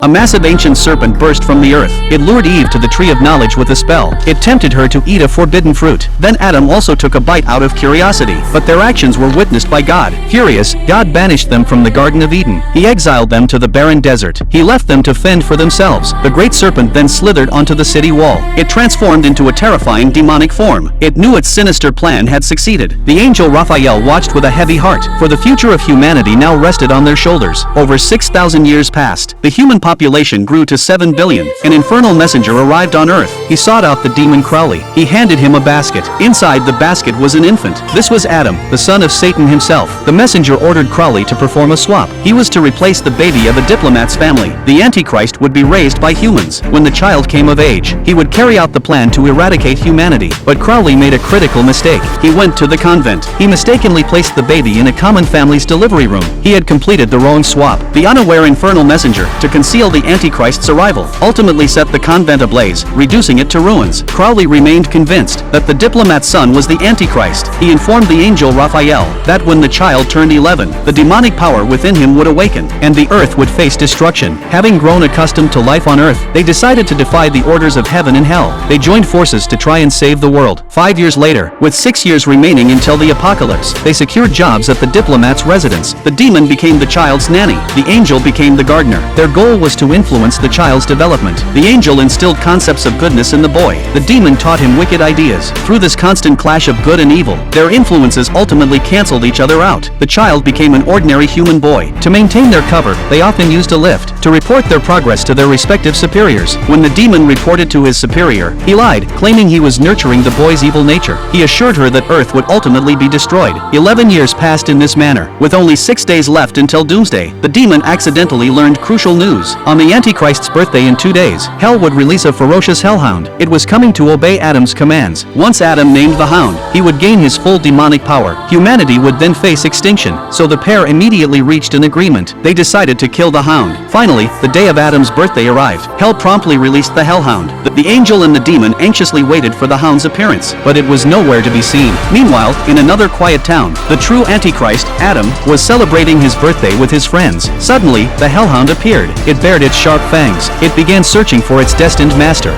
A massive ancient serpent burst from the earth. It lured Eve to the tree of knowledge with a spell. It tempted her to eat a forbidden fruit. Then Adam also took a bite out of curiosity. But their actions were witnessed by God. Furious, God banished them from the Garden of Eden. He exiled them to the barren desert. He left them to fend for themselves. The great serpent then slithered onto the city wall. It transformed into a terrifying demonic form. It knew its sinister plan had succeeded. The angel Raphael watched with a heavy heart, for the future of humanity now rested on their shoulders. Over 6,000 years passed. The human population grew to 7 billion. An infernal messenger arrived on earth. He sought out the demon Crowley. He handed him a basket. Inside the basket was an infant. This was Adam, the son of Satan himself. The messenger ordered Crowley to perform a swap. He was to replace the baby of a diplomat's family. The Antichrist would be raised by humans. When the child came of age, he would carry out the plan to eradicate humanity. But Crowley made a critical mistake. He went to the convent. He mistakenly placed the baby in a common family's delivery room. He had completed the wrong swap. The unaware infernal messenger, to conceal the Antichrist's arrival, ultimately set the convent ablaze, reducing it to ruins. Crowley remained convinced that the diplomat's son was the Antichrist. He informed the angel Raphael that when the child turned 11, the demonic power within him would awaken, and the earth would face destruction. Having grown accustomed to life on earth, they decided to defy the orders of heaven and hell. They joined forces to try and save the world. 5 years later, with 6 years remaining until the apocalypse, they secured jobs at the diplomat's residence. The demon became the child's nanny. The angel became the gardener. Their goal was to influence the child's development. The angel instilled concepts of goodness in the boy. The demon taught him wicked ideas. Through this constant clash of good and evil, their influences ultimately canceled each other out. The child became an ordinary human boy. To maintain their cover, they often used a lift to report their progress to their respective superiors. When the demon reported to his superior, he lied, claiming he was nurturing the boy's evil nature. He assured her that Earth would ultimately be destroyed. 11 years passed in this manner. With only 6 days left until doomsday, the demon accidentally learned crucial news. On the Antichrist's birthday in 2 days, hell would release a ferocious hellhound. It was coming to obey Adam's commands. Once Adam named the hound, he would gain his full demonic power. Humanity would then face extinction, so the pair immediately reached an agreement. They decided to kill the hound. Finally, the day of Adam's birthday arrived. Hell promptly released the hellhound. The angel and the demon anxiously waited for the hound's appearance, but it was nowhere to be seen. Meanwhile, in another quiet town, the true Antichrist, Adam, was celebrating his birthday with his friends. Suddenly, the hellhound appeared. It bared its sharp fangs. It began searching for its destined master.